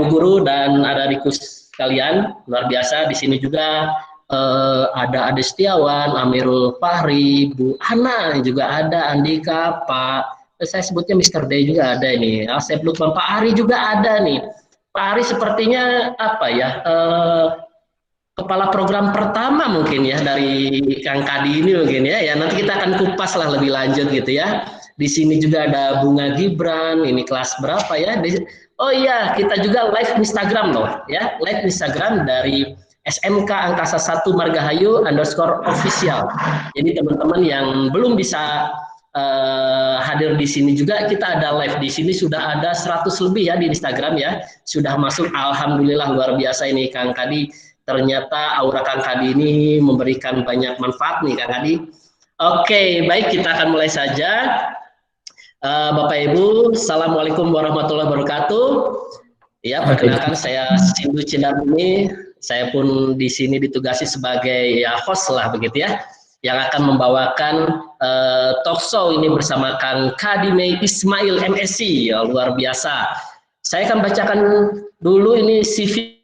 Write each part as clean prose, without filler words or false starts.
guru dan ada Rikus kalian luar biasa. Di sini juga ada Ade Setiawan, Amirul Fahri, Bu Ana juga ada, Andika, Pak saya sebutnya Mr. D juga ada ini. Asep Lukman, Pak Ari juga ada nih. Pak Ari sepertinya apa ya? Kepala program pertama mungkin ya dari Kang Kadi ini mungkin ya. Ya nanti kita akan kupas lah lebih lanjut gitu ya. Di sini juga ada Bunga Gibran, ini kelas berapa ya? Oh iya, kita juga live Instagram loh ya, live Instagram dari SMK Angkasa 1 Margahayu _official. Jadi teman-teman yang belum bisa hadir di sini juga, kita ada live di sini, sudah ada 100 lebih ya di Instagram ya, sudah masuk. Alhamdulillah luar biasa ini Kang Kadi. Ternyata aura Kang Kadi ini memberikan banyak manfaat nih Kang Kadi. Oke, baik kita akan mulai saja. Bapak Ibu, Assalamualaikum warahmatullahi wabarakatuh. Ya, perkenalkan saya Sindu Cindabumi. Saya pun di sini ditugasi sebagai ya host lah begitu ya, yang akan membawakan talk show ini bersama Kang Kadime Ismail MSc. Ya, luar biasa. Saya akan bacakan dulu ini CV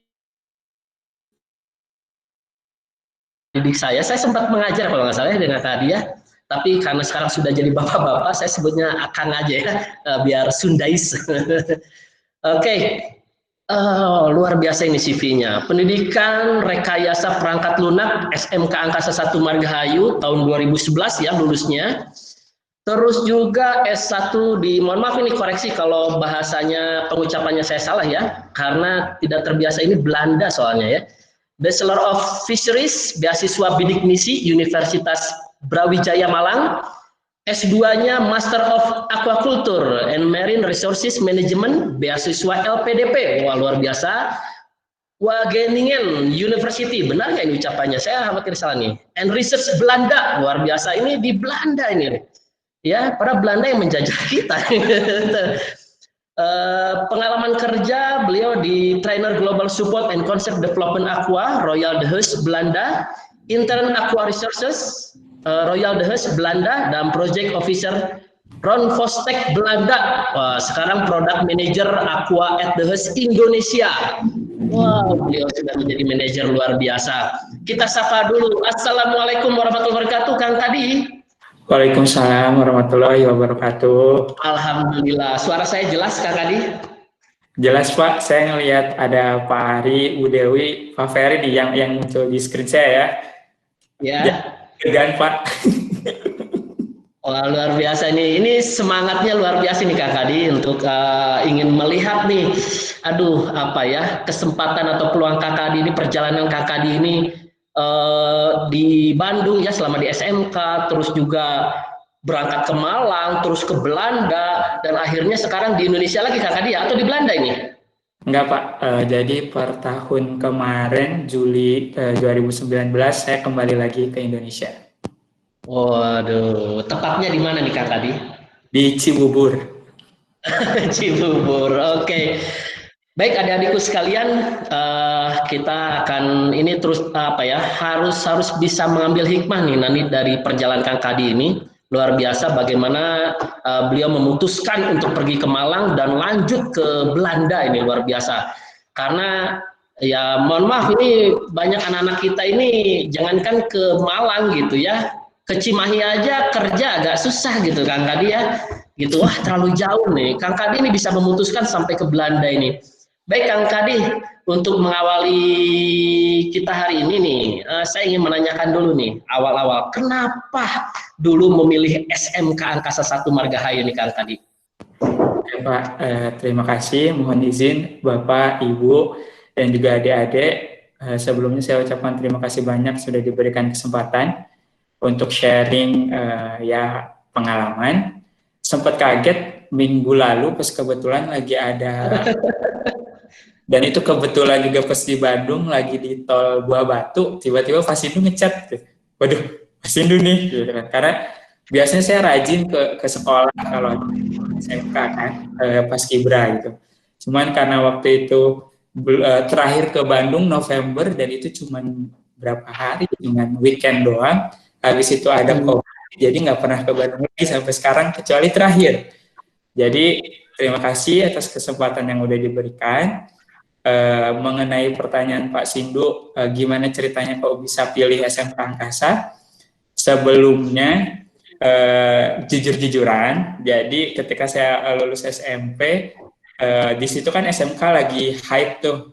didik saya sempat mengajar kalau nggak salah ya dengan Kadia, tapi karena sekarang sudah jadi bapak-bapak, saya sebutnya Akang aja ya, biar Sundais. Oke, luar biasa ini CV-nya. Pendidikan Rekayasa Perangkat Lunak SMK Angkasa 1 Margahayu tahun 2011 ya lulusnya. Terus juga S1 di, mohon maaf ini koreksi kalau bahasanya pengucapannya saya salah ya, karena tidak terbiasa ini Belanda soalnya ya. Bachelor of Fisheries, beasiswa bidik misi Universitas Brawijaya Malang. S2-nya Master of Aquaculture and Marine Resources Management, beasiswa LPDP. Wah, luar biasa. Wageningen University, benar nggak ini ucapannya? Saya khawatir salah nih. And Research Belanda, luar biasa. Ini di Belanda ini. Ya, para Belanda yang menjajah kita. Pengalaman kerja beliau di Trainer Global Support and Concept Development Aqua Royal De Heus Belanda, Intern Aqua Resources Royal De Heus Belanda, dan Project Officer Ron Vostek Belanda. Wah, sekarang Product Manager Aqua at De Heus Indonesia. Wow, beliau sudah menjadi manajer luar biasa. Kita sapa dulu. Assalamualaikum warahmatullahi wabarakatuh, Kang Kadi. Waalaikumsalam warahmatullahi wabarakatuh. Alhamdulillah, suara saya jelas Kak Kadi? Jelas Pak, saya ngelihat ada Pak Ari, Bu Dewi, Pak Ferry nih yang muncul di screen saya ya. Ya. Dan Pak. Wah, luar biasa nih. Ini semangatnya luar biasa nih Kak Kadi untuk ingin melihat nih, aduh apa ya, kesempatan atau peluang Kak Kadi ini, perjalanan Kak Kadi ini di Bandung ya selama di SMK, terus juga berangkat ke Malang, terus ke Belanda, dan akhirnya sekarang di Indonesia lagi Kak Kadi ya, atau di Belanda ini? Enggak Pak, jadi per tahun kemarin Juli 2019 saya kembali lagi ke Indonesia. Waduh, tepatnya di mana nih Kak Kadi? Di Cibubur. Cibubur, oke. Baik adik-adikku sekalian, kita akan ini terus apa ya, harus bisa mengambil hikmah nih nanti dari perjalanan Kang Kadi ini. Luar biasa bagaimana beliau memutuskan untuk pergi ke Malang dan lanjut ke Belanda, ini luar biasa. Karena ya mohon maaf ini banyak anak-anak kita ini jangankan ke Malang gitu ya, ke Cimahi aja kerja agak susah gitu Kang Kadi ya. Gitu, wah terlalu jauh nih. Kang Kadi ini bisa memutuskan sampai ke Belanda ini. Baik Kang Kadi, untuk mengawali kita hari ini nih, saya ingin menanyakan dulu nih, awal-awal, kenapa dulu memilih SMK Angkasa 1 Margahayu nih Kang Kadi? Ya, Pak, terima kasih, mohon izin Bapak, Ibu, dan juga adik-adik. Sebelumnya saya ucapkan terima kasih banyak sudah diberikan kesempatan untuk sharing ya pengalaman. Sempat kaget minggu lalu pas kebetulan lagi ada dan itu kebetulan juga pas di Bandung lagi di tol Buah Batu, tiba-tiba Pak Sindu ngechat gitu. Waduh, Pak Sindu nih gitu kan. Karena biasanya saya rajin ke sekolah kalau SMK kan, pas Kibra gitu. Cuman karena waktu itu terakhir ke Bandung November dan itu cuman berapa hari, cuman weekend doang. Habis itu ada COVID, jadi nggak pernah ke Bandung lagi sampai sekarang kecuali terakhir. Jadi terima kasih atas kesempatan yang udah diberikan. mengenai pertanyaan Pak Sindu, gimana ceritanya kok bisa pilih SMK Angkasa. Sebelumnya jujur-jujuran, jadi ketika saya lulus SMP, di situ kan SMK lagi hype tuh,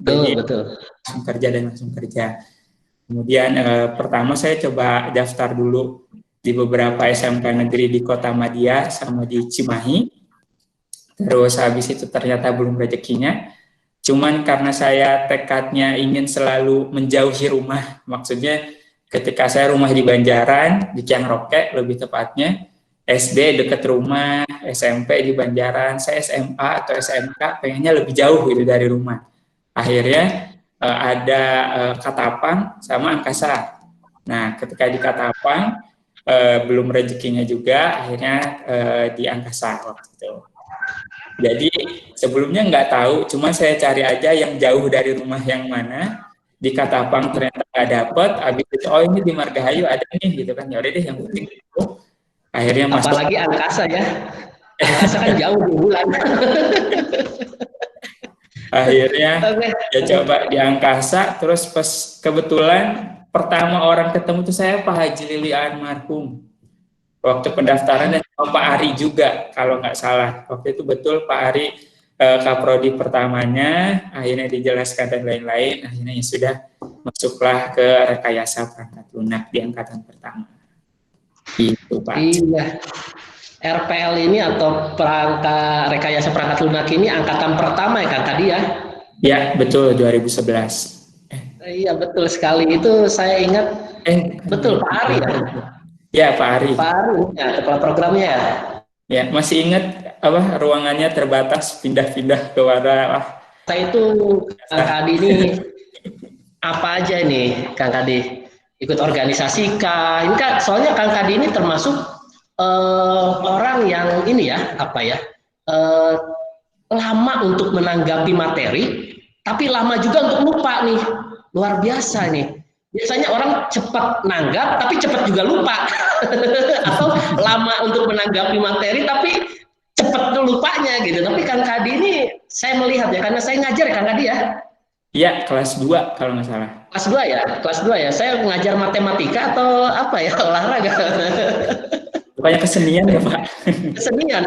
Betul, jadi betul. langsung kerja dan langsung kerja. Kemudian pertama saya coba daftar dulu di beberapa SMK negeri di Kota Madia sama di Cimahi. Terus habis itu ternyata belum rezekinya. Cuman karena saya tekadnya ingin selalu menjauhi rumah, maksudnya ketika saya rumah di Banjaran, di Ciangroke lebih tepatnya, SD dekat rumah, SMP di Banjaran, saya SMA atau SMK pengennya lebih jauh gitu dari rumah. Akhirnya ada Katapang sama Angkasa. Nah, ketika di Katapang belum rezekinya juga, akhirnya di Angkasa waktu itu. Jadi sebelumnya nggak tahu, cuma saya cari aja yang jauh dari rumah yang mana. Di Katapang ternyata nggak dapet, habis itu oh ini di Margahayu ada nih gitu kan, ya udah deh yang penting itu. Akhirnya masuk. Apalagi angkasa ya. Angkasa kan jauh di bulan. Akhirnya Oke. ya coba di Angkasa, terus pas kebetulan pertama orang ketemu tuh saya Pak Haji Lili almarhum. Waktu pendaftaran dan Pak Ari juga kalau nggak salah. Waktu itu betul Pak Ari Kaprodi pertamanya, akhirnya dijelaskan dan lain-lain, akhirnya ya sudah masuklah ke rekayasa perangkat lunak di angkatan pertama. Itu Pak. Iya. RPL ini atau rekayasa perangkat lunak ini angkatan pertama ya kan tadi ya? Ya betul 2011. Iya betul sekali, itu saya ingat betul Pak Ari ya? Ya Pak Ari. Pak Ari ya, kepala programnya ya? Ya masih ingat apa ruangannya terbatas, pindah-pindah ke mana? Saya itu Kang Kadi ini apa aja ini Kang Kadi? Ikut organisasi kah? Ini kan soalnya Kang Kadi ini termasuk orang yang ini ya apa ya lama untuk menanggapi materi, tapi lama juga untuk lupa nih, luar biasa nih. Biasanya orang cepat nanggap, tapi cepat juga lupa, atau lama untuk menanggapi materi, tapi cepat lupanya gitu. Tapi Kang Kadi ini saya melihat ya, karena saya ngajar ya Kang Kadi ya. Iya, kelas 2 kalau nggak salah. Kelas 2 ya, kelas 2 ya. Saya mengajar matematika atau apa ya, olahraga. Bukannya kesenian ya Pak? Kesenian.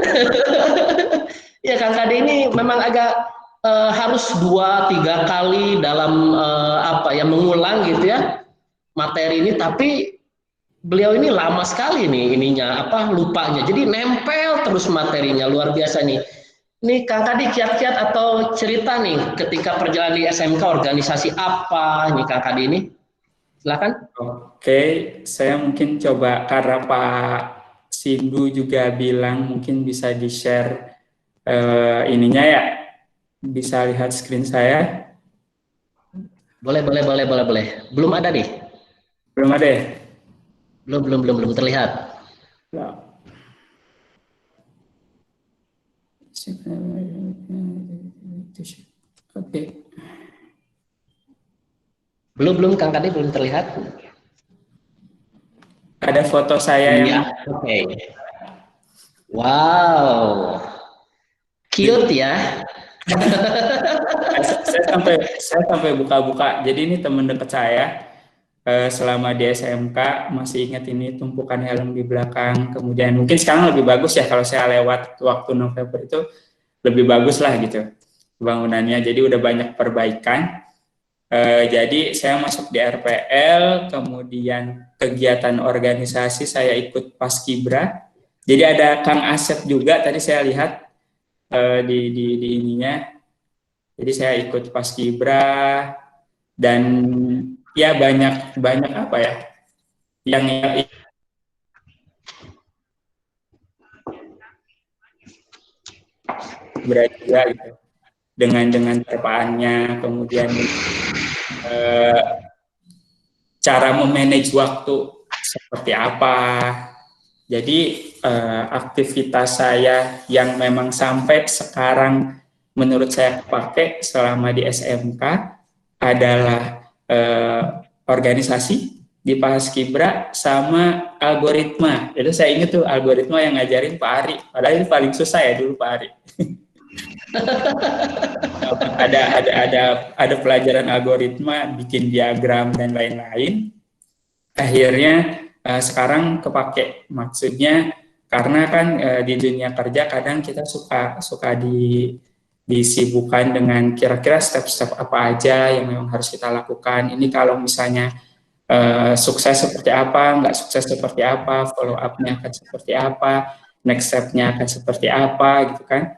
Ya Kang Kade ini memang agak harus 2-3 kali dalam apa ya mengulang gitu ya materi ini, tapi beliau ini lama sekali nih ininya apa lupanya, jadi nempel terus materinya, luar biasa nih. Ini Kang Kade kiat-kiat atau cerita nih ketika perjalanan di SMK, organisasi apa nih Kang Kade ini? Silakan. Oke, saya mungkin coba karena Pak Sindu juga bilang mungkin bisa di-share ininya ya, bisa lihat screen saya. Boleh. Belum ada nih. Belum ada ya? Belum terlihat. Oke. Belum Kang Kade belum terlihat. Ada foto saya yang. Oke. Wow. Cute ya. saya sampai buka-buka. Jadi ini teman dekat saya selama di SMK masih ingat ini tumpukan helm di belakang. Kemudian mungkin sekarang lebih bagus ya kalau saya lewat waktu November itu lebih bagus lah gitu bangunannya. Jadi udah banyak perbaikan. Jadi saya masuk di RPL, kemudian kegiatan organisasi saya ikut Paskibra. Jadi ada Kang Asep juga tadi saya lihat di ininya. Jadi saya ikut Paskibra dan ya banyak apa ya yang berarti juga gitu dengan terpaannya, kemudian cara memanage waktu seperti apa. Jadi aktivitas saya yang memang sampai sekarang menurut saya pakai selama di SMK adalah organisasi di Paskibra sama algoritma. Itu saya ingat tuh algoritma yang ngajarin Pak Ari. Padahal itu paling susah ya dulu Pak Ari. Ada pelajaran algoritma, bikin diagram dan lain-lain. Akhirnya sekarang kepake, maksudnya karena kan di dunia kerja kadang kita suka disibukkan dengan kira-kira step-step apa aja yang memang harus kita lakukan. Ini kalau misalnya sukses seperti apa, nggak sukses seperti apa, follow up-nya akan seperti apa, next step-nya akan seperti apa, gitu kan.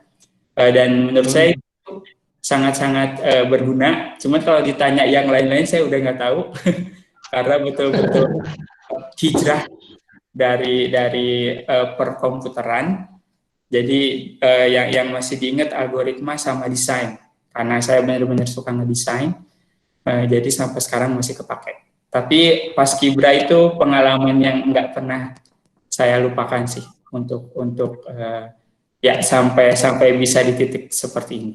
Dan menurut saya itu sangat-sangat berguna. Cuma kalau ditanya yang lain-lain saya udah nggak tahu karena betul-betul hijrah dari perkomputeran. Jadi yang masih diingat algoritma sama desain, karena saya benar-benar suka ngedesain. Jadi sampai sekarang masih kepake. Tapi pas Kibra itu pengalaman yang nggak pernah saya lupakan sih untuk ya sampai bisa di titik seperti ini.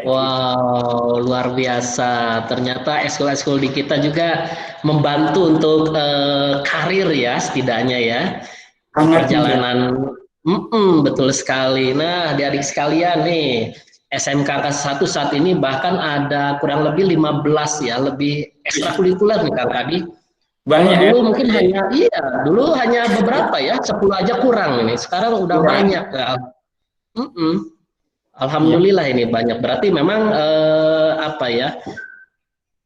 Wow, luar biasa. Ternyata eskul-eskul di kita juga membantu untuk karir ya, setidaknya ya. Perjalanan, betul sekali. Nah, adik-adik sekalian nih, SMK kelas 1 saat ini bahkan ada kurang lebih 15 ya, lebih ekstrakurikuler nih Kang Kadi. Banyak dulu mungkin dulu hanya beberapa ya, 10 aja kurang ini. Sekarang udah banyak ya. Alhamdulillah ini banyak. Berarti memang apa ya?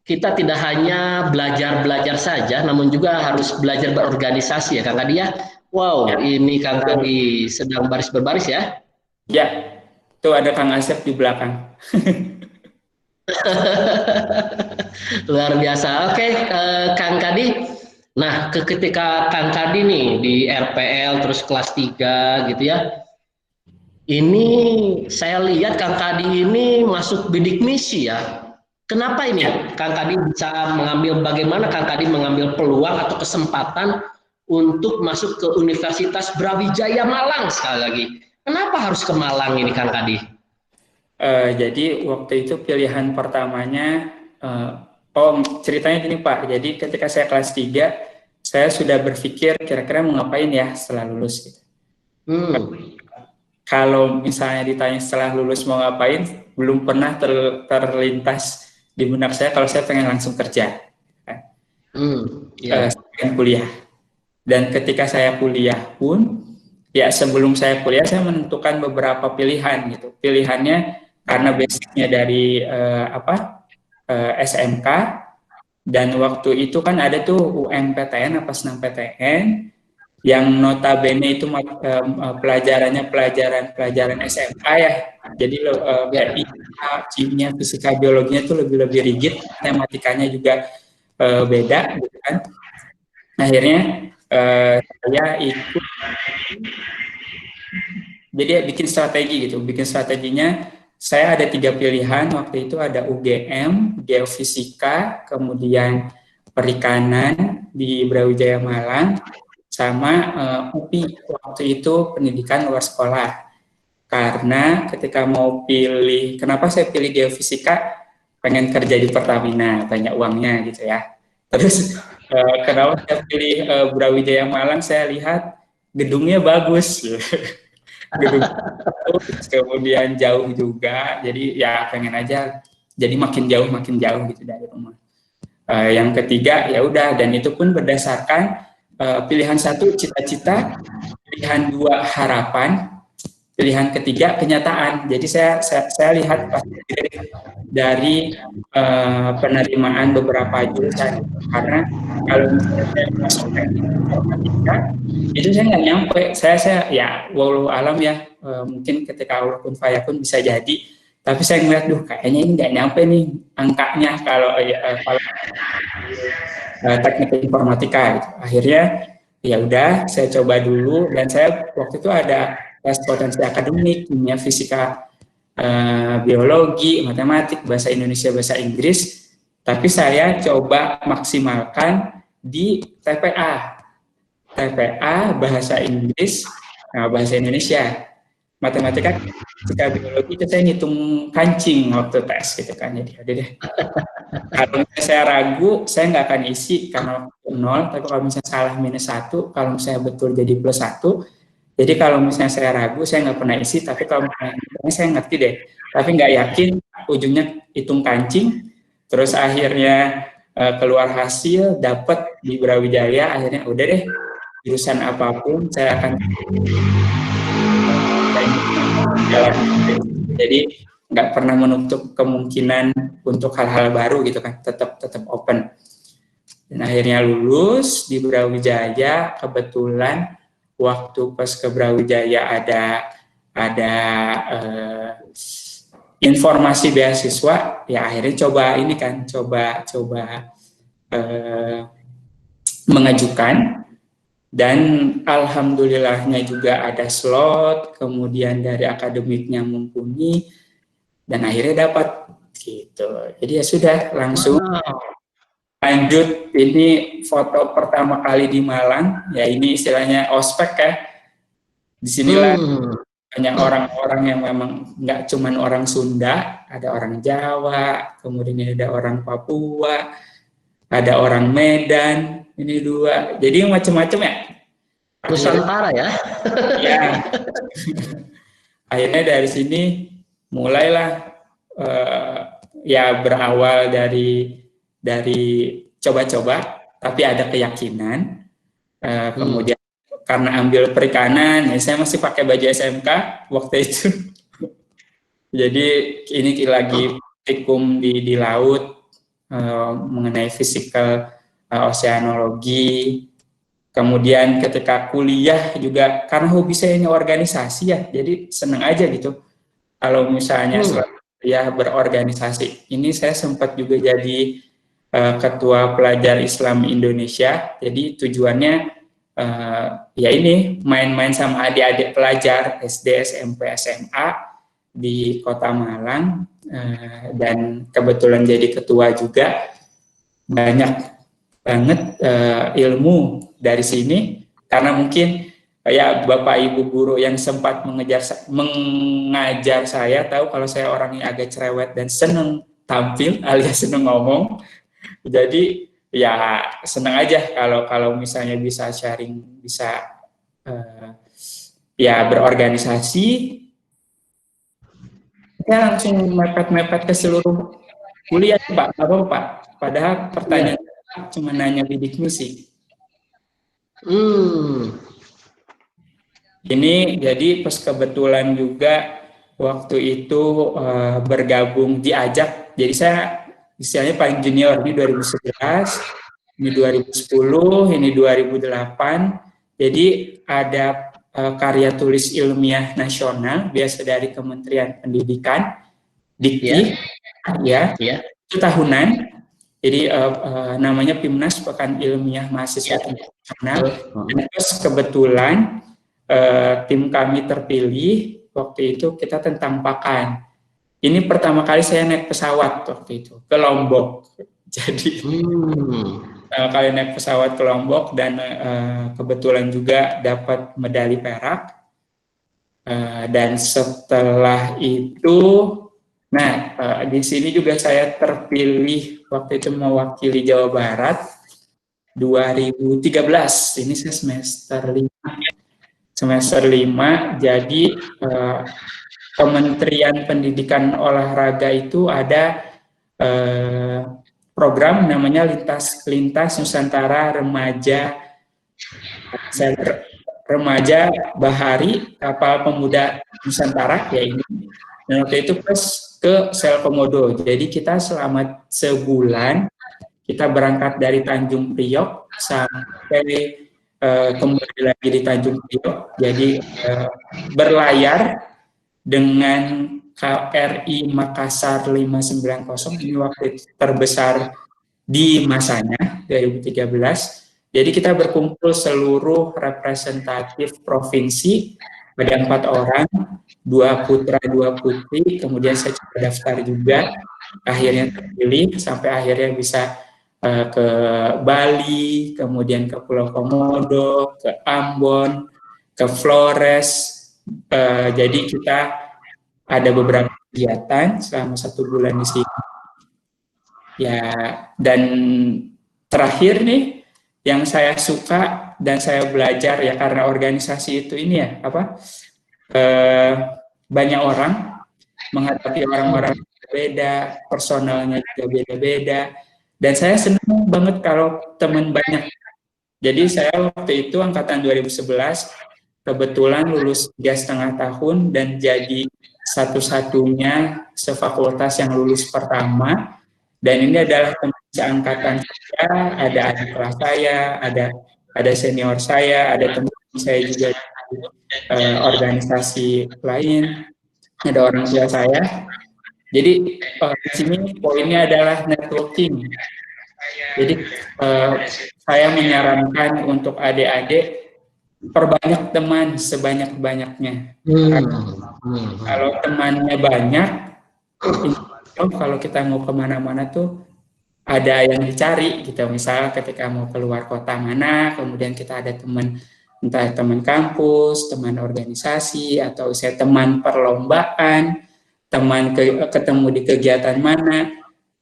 Kita tidak hanya belajar saja, namun juga harus belajar berorganisasi ya Kang Kadi ya. Wow, ini Kang Kadi sedang baris berbaris ya? Ya, tuh ada Kang Asep di belakang. Luar biasa. Oke, Kang Kadi. Nah, ketika Kang Kadi nih di RPL terus kelas 3 gitu ya. Ini saya lihat Kang Kadi ini masuk bidik misi ya. Kenapa ini Kang Kadi bisa bagaimana Kang Kadi mengambil peluang atau kesempatan untuk masuk ke Universitas Brawijaya Malang sekali lagi? Kenapa harus ke Malang ini Kang Kadi? Jadi waktu itu pilihan pertamanya, ceritanya gini Pak, jadi ketika saya kelas 3, saya sudah berpikir kira-kira mau ngapain ya setelah lulus gitu. Kalau misalnya ditanya setelah lulus mau ngapain, belum pernah terlintas di benak saya kalau saya pengen langsung kerja. Saya pengen kuliah. Dan ketika saya kuliah pun, ya sebelum saya kuliah saya menentukan beberapa pilihan gitu. Pilihannya karena basicnya dari SMK, dan waktu itu kan ada tuh UMPTN apa SNMPTN yang notabene itu pelajaran SMK ya. Jadi kimia, fisika, biologinya itu lebih rigid, matematikanya juga beda gitu kan. Akhirnya saya ikut, jadi bikin strategi gitu. Bikin strateginya, saya ada 3 pilihan waktu itu, ada UGM, Geofisika, kemudian Perikanan di Brawijaya Malang, sama UPI waktu itu pendidikan luar sekolah. Karena ketika mau pilih, kenapa saya pilih Geofisika? Pengen kerja di Pertamina, banyak uangnya gitu ya. Terus kenapa saya pilih Brawijaya Malang? Saya lihat gedungnya bagus. Gedung kemudian jauh juga, jadi ya pengen aja, jadi makin jauh gitu dari rumah. Yang ketiga ya udah, dan itu pun berdasarkan pilihan 1 cita-cita, pilihan 2 harapan, pilihan ketiga kenyataan. Jadi saya lihat dari penerimaan beberapa jurusan, karena kalau misalnya saya masuk teknik informatika itu saya nggak nyampe, saya ya walau alam ya, mungkin ketika Allah kun fayakun bisa jadi, tapi saya ngeliat kayaknya ini nggak nyampe nih angkanya kalau teknik informatika gitu. Akhirnya ya udah saya coba dulu, dan saya waktu itu ada tes potensi akademik, kimia, fisika, biologi, matematik, bahasa Indonesia, bahasa Inggris, tapi saya coba maksimalkan di TPA, bahasa Inggris, bahasa Indonesia, matematika, fisika, biologi itu saya ngitung kancing waktu tes gitu kan. Jadi deh, kalau saya ragu saya nggak akan isi karena 0, tapi kalau misalnya salah -1, kalau misalnya betul jadi +1, Jadi kalau misalnya saya ragu, saya nggak pernah isi, tapi kalau misalnya saya ngerti deh, tapi nggak yakin, ujungnya hitung kancing, terus akhirnya keluar hasil, dapat di Brawijaya, akhirnya udah deh, jurusan apapun saya akan jalan. Jadi nggak pernah menutup kemungkinan untuk hal-hal baru gitu kan, tetap open. Dan akhirnya lulus di Brawijaya, kebetulan waktu pas ke Brawijaya ada informasi beasiswa, ya akhirnya coba mengajukan, dan alhamdulillahnya juga ada slot, kemudian dari akademiknya mumpuni, dan akhirnya dapat gitu. Jadi ya sudah langsung lanjut. Ini foto pertama kali di Malang, ya ini istilahnya ospek ya. Disinilah banyak orang-orang yang memang nggak cuman orang Sunda, ada orang Jawa, kemudian ada orang Papua, ada orang Medan, ini dua. Jadi macam-macam ya. Nusantara ya. Ya. Akhirnya dari sini mulailah ya berawal dari coba-coba, tapi ada keyakinan. Kemudian karena ambil perikanan, ya saya masih pakai baju SMK waktu itu. Jadi ini lagi praktikum di laut mengenai fisikal oceanologi. Kemudian ketika kuliah juga karena hobi saya ini organisasi ya, jadi senang aja gitu. Kalau misalnya ya berorganisasi, ini saya sempat juga jadi ketua pelajar Islam Indonesia. Jadi tujuannya ya ini main-main sama adik-adik pelajar SD, SMP, SMA di Kota Malang, dan kebetulan jadi ketua juga. Banyak banget ilmu dari sini, karena mungkin ya Bapak Ibu guru yang sempat mengajar saya tahu kalau saya orangnya agak cerewet dan seneng tampil alias seneng ngomong. Jadi ya senang aja kalau misalnya bisa sharing, bisa ya berorganisasi, ya langsung mepet-mepet ke seluruh kuliah Pak, apa Pak? Padahal pertanyaan cuma nanya bidik misi. Ini jadi pas kebetulan juga waktu itu bergabung diajak. Jadi saya istilahnya paling junior, ini 2011, ini 2010, ini 2008. Jadi ada karya tulis ilmiah nasional biasa dari Kementerian Pendidikan, Dikti, itu tahunan. Jadi namanya PIMNAS, Pekan Ilmiah Mahasiswa Internasional. Dan terus kebetulan tim kami terpilih waktu itu, kita tentang pakan. Ini pertama kali saya naik pesawat waktu itu ke Lombok. Jadi kali naik pesawat ke Lombok, dan kebetulan juga dapat medali perak. Dan setelah itu, nah di sini juga saya terpilih waktu itu mewakili Jawa Barat 2013. Ini saya semester 5. Jadi Kementerian Pendidikan Olahraga itu ada program namanya Lintas Nusantara Remaja Bahari Kapal Pemuda Nusantara, ya ini. Dan waktu itu pas ke Sel Komodo. Jadi kita selama sebulan kita berangkat dari Tanjung Priok sampai kembali lagi di Tanjung Priok. Jadi berlayar dengan KRI Makassar 590, ini waktu terbesar di masanya 2013. Jadi kita berkumpul seluruh representatif provinsi, ada 4 orang, 2 putra 2 putri, kemudian saya coba daftar juga, akhirnya terpilih sampai akhirnya bisa ke Bali, kemudian ke Pulau Komodo, ke Ambon, ke Flores. Jadi kita ada beberapa kegiatan selama 1 bulan di sini. Ya, dan terakhir nih yang saya suka dan saya belajar ya, karena organisasi itu ini ya banyak orang, menghadapi orang-orang beda, personalnya juga beda-beda, dan saya senang banget kalau teman banyak. Jadi saya waktu itu angkatan 2011 kebetulan lulus 3,5 tahun dan jadi satu-satunya sefakultas yang lulus pertama. Dan ini adalah teman seangkatan saya, ada adik kelas saya, ada senior saya, ada teman saya juga organisasi lain, ada orang tua saya. Jadi di sini poinnya adalah networking. Jadi saya menyarankan untuk adik-adik perbanyak teman sebanyak-banyaknya. Kalau temannya banyak, kalau kita mau kemana-mana tuh ada yang dicari gitu. Misal ketika mau keluar kota mana, kemudian kita ada teman, entah teman kampus, teman organisasi, atau saya teman perlombaan, teman ketemu di kegiatan mana,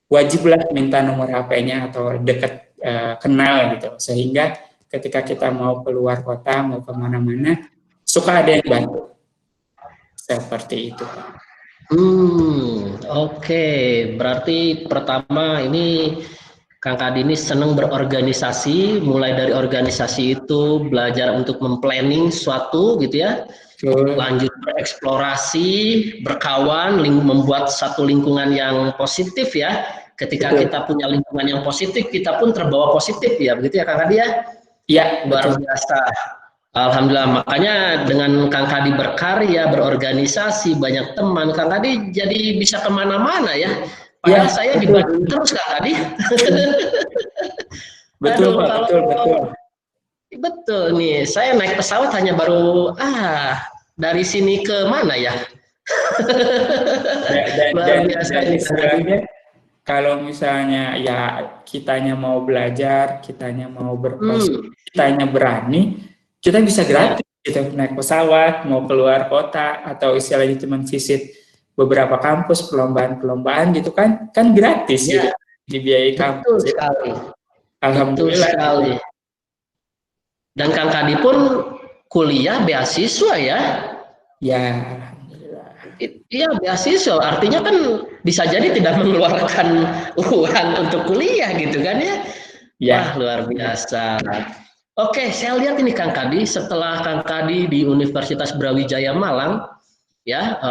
wajiblah minta nomor HP-nya atau dekat kenal gitu, sehingga ketika kita mau keluar kota, mau kemana-mana, suka ada yang bantu. Seperti itu. Oke. Berarti pertama ini Kang Kadi ini senang berorganisasi, mulai dari organisasi itu belajar untuk memplanning suatu gitu ya, lanjut bereksplorasi, berkawan, membuat satu lingkungan yang positif ya. Ketika kita punya lingkungan yang positif, kita pun terbawa positif ya, begitu ya Kang Kadi ya? Iya, luar biasa. Alhamdulillah, makanya dengan Kang Kadi berkarya, berorganisasi, banyak teman, Kang Kadi jadi bisa kemana-mana ya. Padahal saya di Bandung terus Kang Kadi. Betul Pak, betul. Betul nih, saya naik pesawat hanya baru dari sini ke mana ya? Dan istilahnya kalau misalnya ya kitanya mau belajar, kitanya mau berproses, kitanya berani, kita bisa gratis gitu, naik pesawat, mau keluar kota, atau istilahnya cuma visit beberapa kampus, perlombaan gitu kan gratis gitu, dibiayai kampus. Betul sekali. Alhamdulillah. Betul sekali. Dan Kang Kadi pun kuliah beasiswa ya? Ya, iya beasiswa, artinya kan bisa jadi tidak mengeluarkan uang untuk kuliah gitu kan ya? Wah luar biasa. Oke, saya lihat ini Kang Kadi, setelah Kang Kadi di Universitas Brawijaya Malang, ya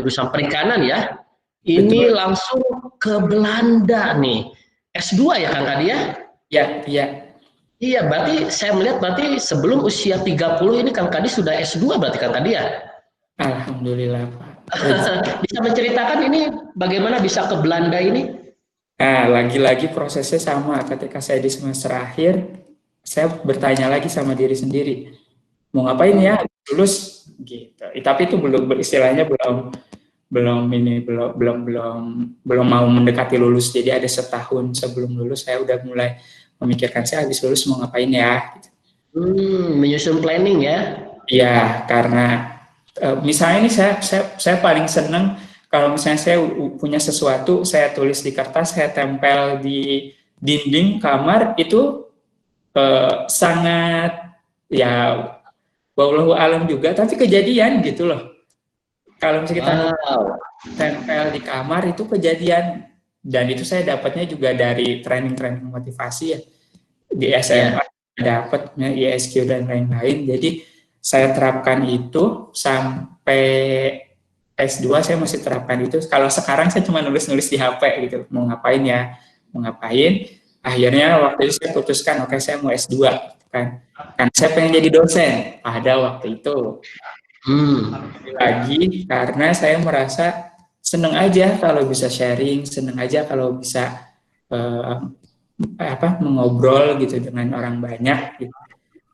jurusan perikanan ya, ini langsung ke Belanda nih, S2 ya Kang Kadi ya? Iya. Iya, berarti saya melihat berarti sebelum usia 30 ini Kang Kadi sudah S2 berarti Kang Kadi ya? Alhamdulillah Pak. Bisa menceritakan ini bagaimana bisa ke Belanda ini? Nah, lagi-lagi prosesnya sama. Ketika saya di semester akhir, saya bertanya lagi sama diri sendiri, mau ngapain ya, lulus gitu. Tapi itu belum, istilahnya belum mau mendekati lulus. Jadi ada setahun sebelum lulus saya udah mulai memikirkan saya habis lulus mau ngapain ya. Gitu. Menyusun planning ya? Iya, karena misalnya ini saya paling seneng kalau misalnya saya punya sesuatu, saya tulis di kertas, saya tempel di dinding kamar, itu sangat ya wallahu alam juga, tapi kejadian gitu loh. Kalau misalnya kita tempel di kamar itu kejadian, dan itu saya dapatnya juga dari training motivasi ya di SMA, dapatnya ISQ dan lain-lain. Jadi saya terapkan itu sampai S2, saya masih terapkan itu. Kalau sekarang saya cuma nulis-nulis di HP gitu, mau ngapain. Akhirnya waktu itu saya putuskan, oke, saya mau S2 kan saya pengen jadi dosen pada waktu itu. Lagi karena saya merasa seneng aja kalau bisa sharing, seneng aja kalau bisa mengobrol gitu dengan orang banyak gitu.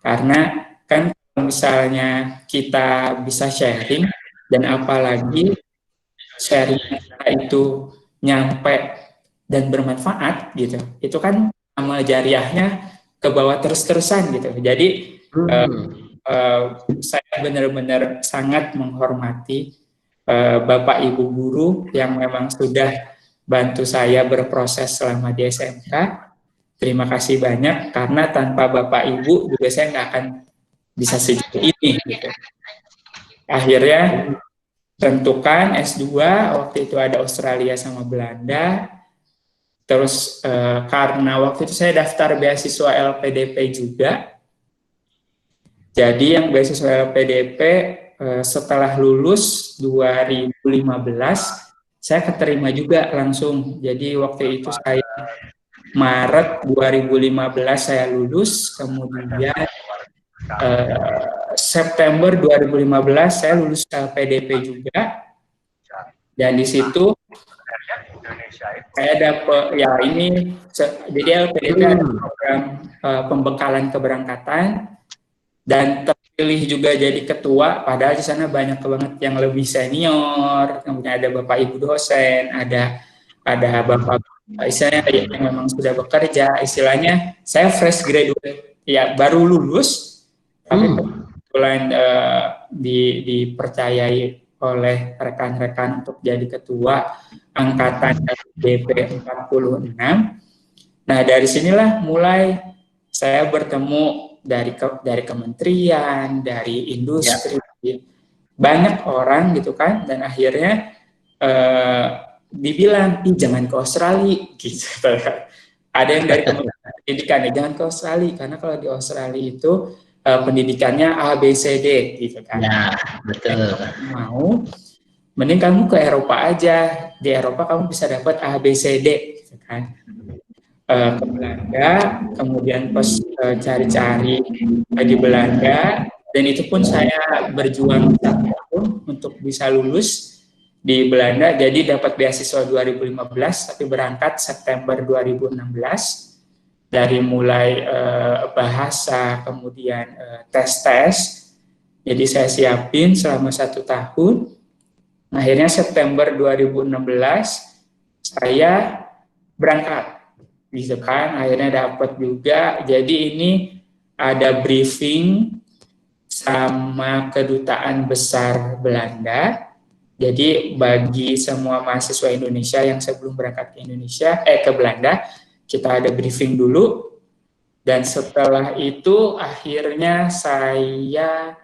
Karena kan misalnya kita bisa sharing, dan apalagi sharing itu nyampe dan bermanfaat gitu, itu kan amal jariahnya ke bawah terus-terusan gitu. Jadi saya benar-benar sangat menghormati Bapak Ibu guru yang memang sudah bantu saya berproses selama di SMK, terima kasih banyak, karena tanpa Bapak Ibu juga saya nggak akan bisa sejauh ini gitu. Akhirnya tentukan S2, waktu itu ada Australia sama Belanda. Terus karena waktu itu saya daftar beasiswa LPDP juga. Jadi yang beasiswa LPDP setelah lulus 2015 saya keterima juga langsung. Jadi waktu itu saya Maret 2015 saya lulus, kemudian September 2015 saya lulus LPDP juga, dan di situ saya dapat ya ini, jadi LPDP ada program pembekalan keberangkatan dan terpilih juga jadi ketua. Padahal di sana banyak banget yang lebih senior, kemudian ada bapak ibu dosen, ada bapak istilahnya yang memang sudah bekerja. Istilahnya saya fresh graduate, ya baru lulus, tapi kebetulan dipercayai oleh rekan-rekan untuk jadi ketua angkatan DP 46. Nah dari sinilah mulai saya bertemu dari kementerian, dari industri, banyak orang gitu kan, dan akhirnya dibilang, jangan ke Australia gitu. Ada yang dari Kementerian Pendidikan, jangan ke Australia karena kalau di Australia itu pendidikannya A B C D gitu kan. Ya, betul. Mau, mending kamu ke Eropa aja. Di Eropa kamu bisa dapat A B C D gitu kan. Ke Belanda, kemudian pas cari-cari di Belanda, dan itu pun saya berjuang 1 tahun untuk bisa lulus di Belanda. Jadi dapat beasiswa 2015, tapi berangkat September 2016. Dari mulai bahasa, kemudian tes-tes. Jadi saya siapin selama 1 tahun. Akhirnya September 2016 saya berangkat. Gitu kan, akhirnya dapat juga. Jadi ini ada briefing sama Kedutaan Besar Belanda. Jadi bagi semua mahasiswa Indonesia yang sebelum berangkat ke Indonesia, ke Belanda, kita ada briefing dulu. Dan setelah itu akhirnya saya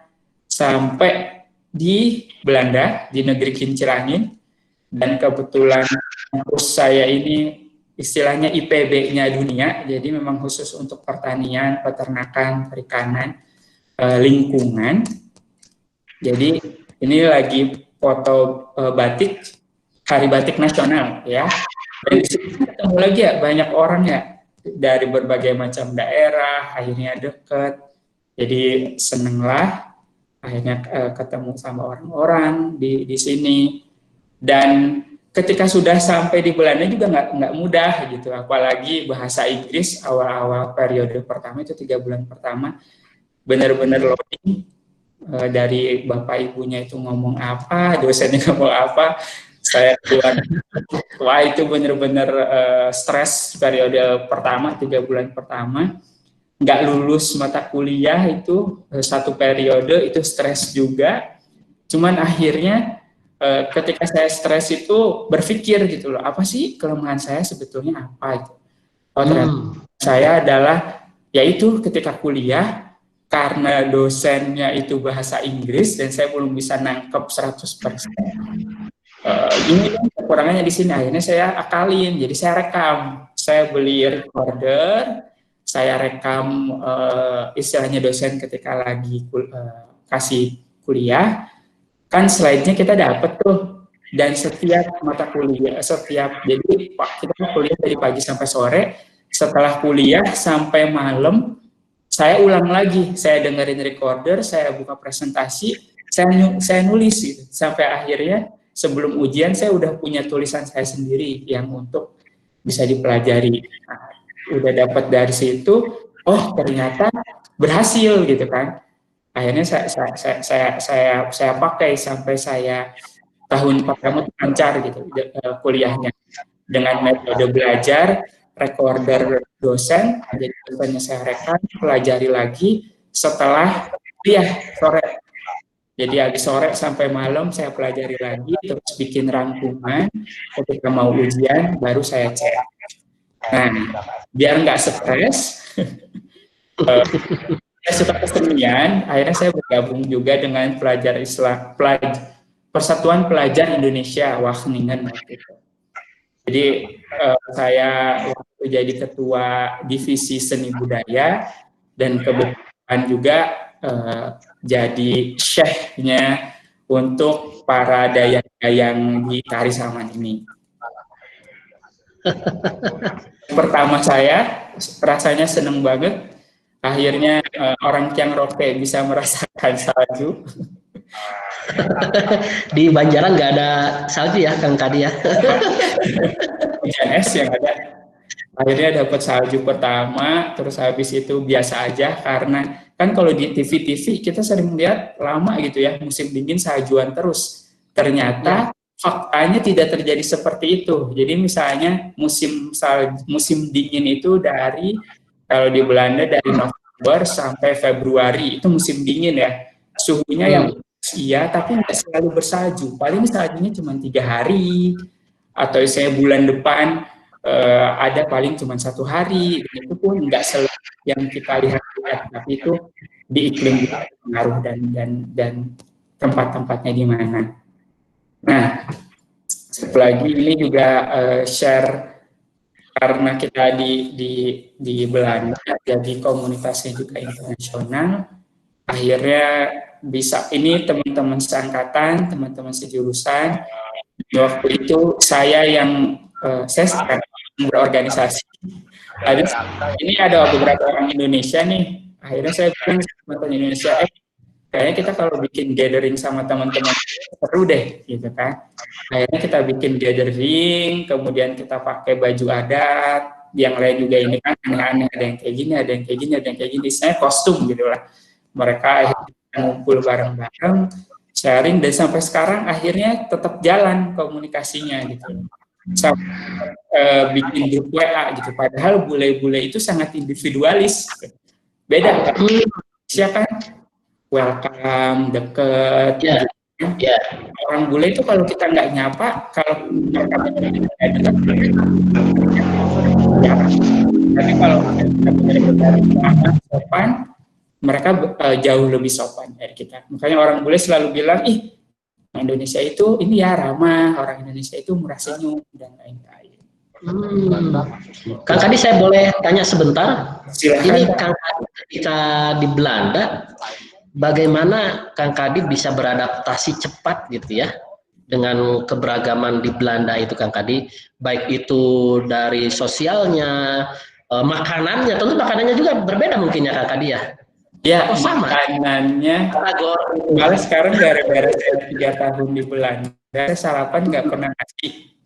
sampai di Belanda, di negeri Kincir Angin. Dan kebetulan kampus saya ini istilahnya IPB-nya dunia, jadi memang khusus untuk pertanian, peternakan, perikanan, lingkungan. Jadi ini lagi foto batik, Hari Batik Nasional ya. Dan di sini ketemu lagi ya banyak orang ya dari berbagai macam daerah, akhirnya deket. Jadi senenglah akhirnya ketemu sama orang-orang di sini. Dan ketika sudah sampai di Belanda juga nggak mudah gitu, apalagi bahasa Inggris awal-awal periode pertama itu 3 bulan pertama benar-benar loading, dari bapak ibunya itu ngomong apa, dosennya ngomong apa, saya keluar. Wah itu benar-benar stres periode pertama, 3 bulan pertama, nggak lulus mata kuliah itu 1 periode itu stres juga. Cuman akhirnya ketika saya stres itu berpikir gitu loh, apa sih kelemahan saya sebetulnya apa itu? Oh ternyata saya adalah, yaitu ketika kuliah, karena dosennya itu bahasa Inggris dan saya belum bisa nangkep 100%. Ini kekurangannya di sini, akhirnya saya akalin, jadi saya rekam. Saya beli recorder, saya rekam istilahnya dosen ketika lagi kasih kuliah. Kan slide-nya kita dapat tuh, dan setiap mata kuliah, jadi kita kuliah dari pagi sampai sore, setelah kuliah sampai malam, saya ulang lagi, saya dengerin recorder, saya buka presentasi, saya nulis gitu, sampai akhirnya sebelum ujian saya udah punya tulisan saya sendiri yang untuk bisa dipelajari. Nah, udah dapat dari situ, oh ternyata berhasil gitu kan. Akhirnya saya pakai sampai saya tahun pertama lancar gitu kuliahnya dengan metode belajar, recorder dosen, jadi dosennya saya rekam, pelajari lagi setelah kuliah sore. Jadi habis sore sampai malam saya pelajari lagi, terus bikin rangkuman, ketika mau ujian baru saya cek. Nah, biar nggak stres, saya suka kesenian, akhirnya saya bergabung juga dengan Persatuan Pelajar Indonesia Wageningen waktu itu. Jadi saya waktu jadi ketua divisi seni budaya dan kebetulan juga jadi chefnya untuk para dayang-dayang di Tari Saman ini. Pertama saya rasanya seneng banget. Akhirnya orang Tiang Roke bisa merasakan salju. Di Banjaran nggak ada salju ya, Kang Kadi ya? Hujan es yang ada. Akhirnya dapat salju pertama, terus habis itu biasa aja karena kan kalau di TV-TV kita sering lihat lama gitu ya, musim dingin saljuan terus. Ternyata faktanya tidak terjadi seperti itu. Jadi misalnya musim dingin itu dari kalau di Belanda dari November sampai Februari itu musim dingin ya. Suhunya yang iya, tapi nggak selalu bersalju. Paling saljunya cuma 3 hari atau saya bulan depan ada paling cuma 1 hari. Itu pun nggak selalu yang kita lihat, tapi itu di iklim pengaruh dan tempat-tempatnya di mana. Nah, satu lagi ini juga share karena kita di Belanda, jadi komunitasnya juga internasional. Akhirnya bisa ini teman-teman seangkatan, teman-teman sejurusan. Waktu itu saya yang saya sekarang berorganisasi. Ini ada beberapa orang Indonesia nih. Akhirnya saya bilang teman-teman Indonesia, kayaknya kita kalau bikin gathering sama teman-teman seru deh, gitu kan. Akhirnya kita bikin gathering, kemudian kita pakai baju adat, yang lain juga ini kan aneh-aneh, ada yang kayak gini, ada yang kayak gini, ada yang kayak gini. Saya kostum gitu lah. Mereka akhirnya ngumpul bareng-bareng, sharing, dan sampai sekarang akhirnya tetap jalan komunikasinya gitu. Sampai bikin grup WA gitu. Padahal bule-bule itu sangat individualis. Beda kan? Siapa welcome, deket. Gitu. Orang bule itu kalau kita nggak nyapa, kalau mereka dekat, tapi kalau kita benar-benar sopan, mereka jauh lebih sopan dari kita. Makanya orang bule selalu bilang, orang Indonesia itu ini ya ramah, orang Indonesia itu murah senyum dan lain-lain. Kang Kadi, saya boleh tanya sebentar? Silakan. Ini Kang Kadi ketika di Belanda, bagaimana Kang Kadi bisa beradaptasi cepat gitu ya dengan keberagaman di Belanda itu, Kang Kadi, baik itu dari sosialnya, makanannya, tentu makanannya juga berbeda mungkin ya, Kang Kadi ya? Ya, makanannya, malah sekarang gara-gara saya 3 tahun di Belanda, saya sarapan nggak pernah nasi.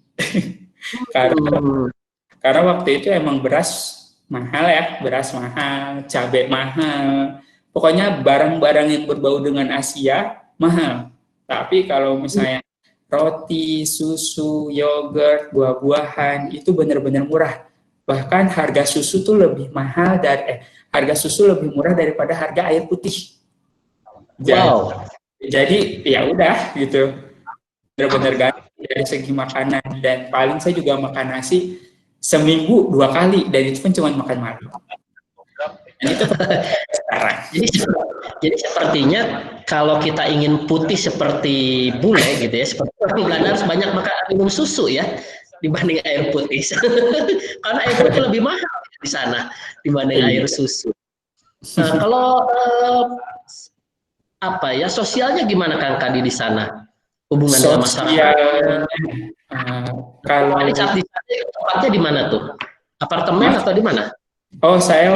Karena waktu itu emang beras mahal ya, beras mahal, cabai mahal, pokoknya barang-barang yang berbau dengan Asia mahal. Tapi kalau misalnya roti, susu, yogurt, buah-buahan itu benar-benar murah. Bahkan harga susu tuh lebih mahal harga susu lebih murah daripada harga air putih. Jadi ya udah gitu, benar-benar ganti dari segi makanan. Dan paling saya juga makan nasi seminggu 2 kali, dan itu pun cuma makan malam. Dan itu sekarang. Jadi sepertinya kalau kita ingin putih seperti bule gitu ya, seperti orang Belanda harus banyak minum susu ya dibanding air putih. Karena air putih lebih mahal di sana dibanding air susu. Nah, kalau sosialnya gimana Kang Kadi di sana? Hubungan dengan masyarakat? Kalau tempatnya di mana tuh? Apartemen atau di mana? Oh, saya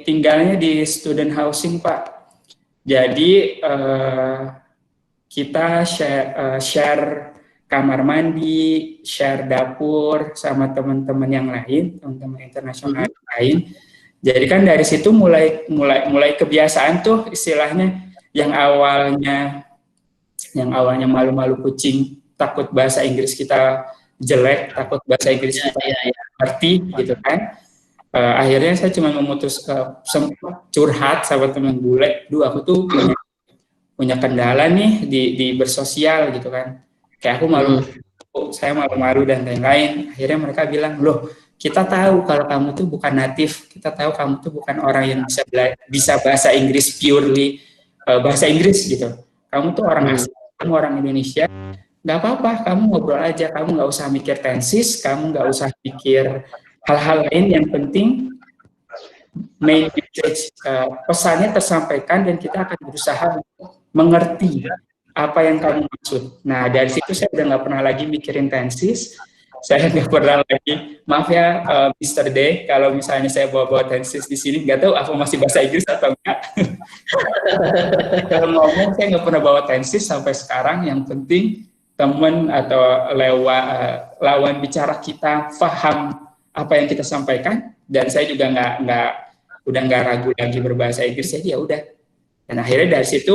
tinggalnya di student housing, Pak. Jadi kita share kamar mandi, share dapur sama teman-teman yang lain, teman-teman internasional yang lain. Jadi kan dari situ mulai kebiasaan tuh istilahnya yang awalnya malu-malu kucing, takut bahasa Inggris kita jelek, takut bahasa Inggris kita ngerti gitu kan. Akhirnya saya cuma curhat sama teman bule, aku tuh punya kendala nih di bersosial gitu kan. Kayak aku saya malu-malu dan lain-lain. Akhirnya mereka bilang, loh kita tahu kalau kamu tuh bukan natif, kita tahu kamu tuh bukan orang yang bisa bahasa Inggris purely bahasa Inggris gitu. Kamu tuh orang asing, kamu orang Indonesia, nggak apa-apa, kamu ngobrol aja, kamu nggak usah mikir tensis, kamu nggak usah pikir hal-hal lain, yang penting main message, pesannya tersampaikan dan kita akan berusaha mengerti apa yang kamu maksud. Nah, dari situ saya udah nggak pernah lagi mikirin tensis, saya nggak pernah lagi, maaf ya Mr. D, kalau misalnya saya bawa tensis di sini, nggak tahu apa masih bahasa Inggris atau enggak. Kalau ngomong saya nggak pernah bawa tensis sampai sekarang, yang penting teman atau lawan bicara kita paham apa yang kita sampaikan, dan saya juga udah nggak ragu lagi berbahasa Inggris, jadi ya udah. Dan akhirnya dari situ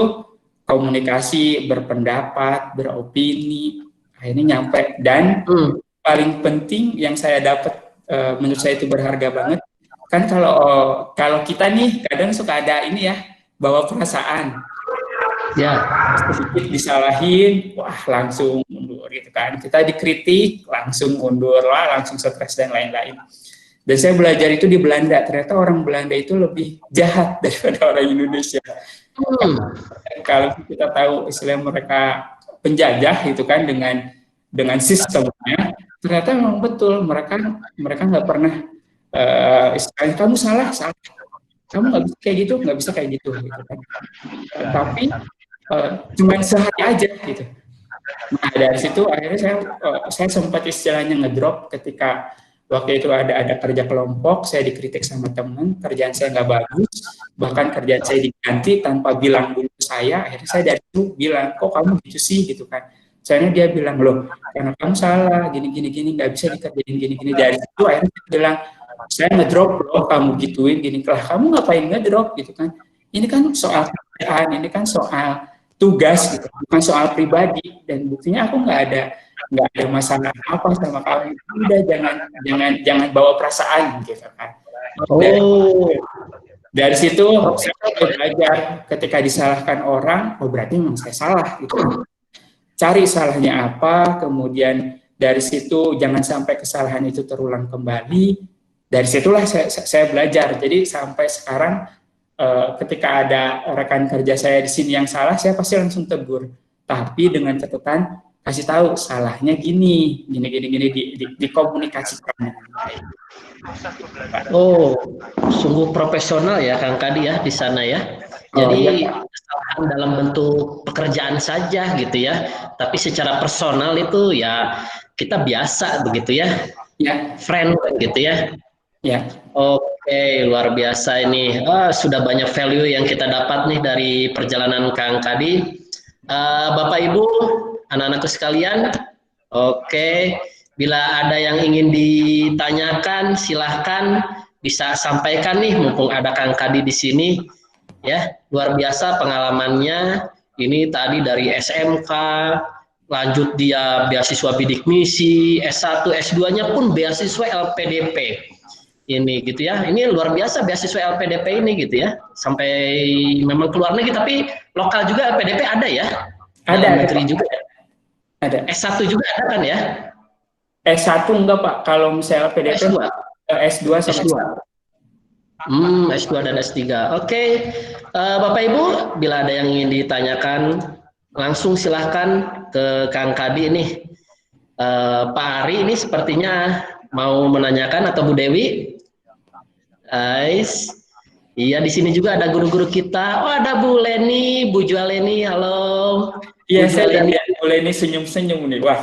komunikasi, berpendapat, beropini, akhirnya nyampe. Dan paling penting yang saya dapat, menurut saya itu berharga banget, kan kalau kita nih kadang suka ada ini ya, bawa perasaan. Ya, sedikit disalahin, wah langsung mundur gitu kan. Kita dikritik, langsung mundur lah, langsung stres dan lain-lain. Dan saya belajar itu di Belanda, ternyata orang Belanda itu lebih jahat daripada orang Indonesia. Kalau kita tahu istilah mereka penjajah itu kan, dengan sistemnya, ternyata memang betul mereka nggak pernah istilahnya kamu salah, kamu nggak bisa kayak gitu, gitu kan. Tapi cuma sehari aja gitu. Nah, dari situ akhirnya saya sempat istilahnya ngedrop ketika waktu itu ada kerja kelompok, saya dikritik sama teman, kerjaan saya nggak bagus, bahkan kerjaan saya diganti tanpa bilang dulu saya. Akhirnya saya dari itu bilang, kok kamu gitu sih gitu kan. Soalnya dia bilang, loh karena kamu salah, gini nggak bisa dikerjain gini. Dari situ akhirnya saya bilang, saya ngedrop loh, kamu gituin gini, lah kamu ngapain ngedrop gitu kan. Ini kan soal kerjaan, ini kan soal tugas gitu, bukan soal pribadi. Dan buktinya aku nggak ada masalah apa sama kamu, udah jangan bawa perasaan gitu kan. Dari situ saya belajar, ketika disalahkan orang, oh berarti memang saya salah gitu. Cari salahnya apa, kemudian dari situ jangan sampai kesalahan itu terulang kembali. Dari situlah saya belajar. Jadi sampai sekarang ketika ada rekan kerja saya di sini yang salah, saya pasti langsung tegur. Tapi dengan catatan, kasih tahu salahnya gini, dikomunikasikan. Oh, sungguh profesional ya Kang Kadi ya di sana ya. Jadi kesalahan dalam bentuk pekerjaan saja gitu ya. Tapi secara personal itu ya kita biasa begitu ya. Ya, friend gitu ya. Ya. Oke, luar biasa ini. Sudah banyak value yang kita dapat nih dari perjalanan Kang Kadi. Bapak Ibu, anak-anakku sekalian, oke, bila ada yang ingin ditanyakan, silahkan bisa sampaikan nih, mumpung ada Kang Kadi di sini, ya, luar biasa pengalamannya. Ini tadi dari SMK, lanjut dia beasiswa bidik misi, S1, S2-nya pun beasiswa LPDP. Ini gitu ya, ini luar biasa beasiswa LPDP ini gitu ya, sampai memang keluar negeri, tapi lokal juga LPDP ada ya, ada negeri juga ada. S1 juga ada kan ya? S1 enggak Pak, kalau misalnya LPDP S2 sama S2. S2 dan S3. Oke. Bapak Ibu, bila ada yang ingin ditanyakan langsung silahkan ke Kang Kadi nih. Pak Ari ini sepertinya mau menanyakan, atau Bu Dewi? Guys, iya di sini juga ada guru-guru kita. Oh ada Bu Leni, Bu Jualeni, halo. Iya saya lihat Bu Leni senyum-senyum nih. Wah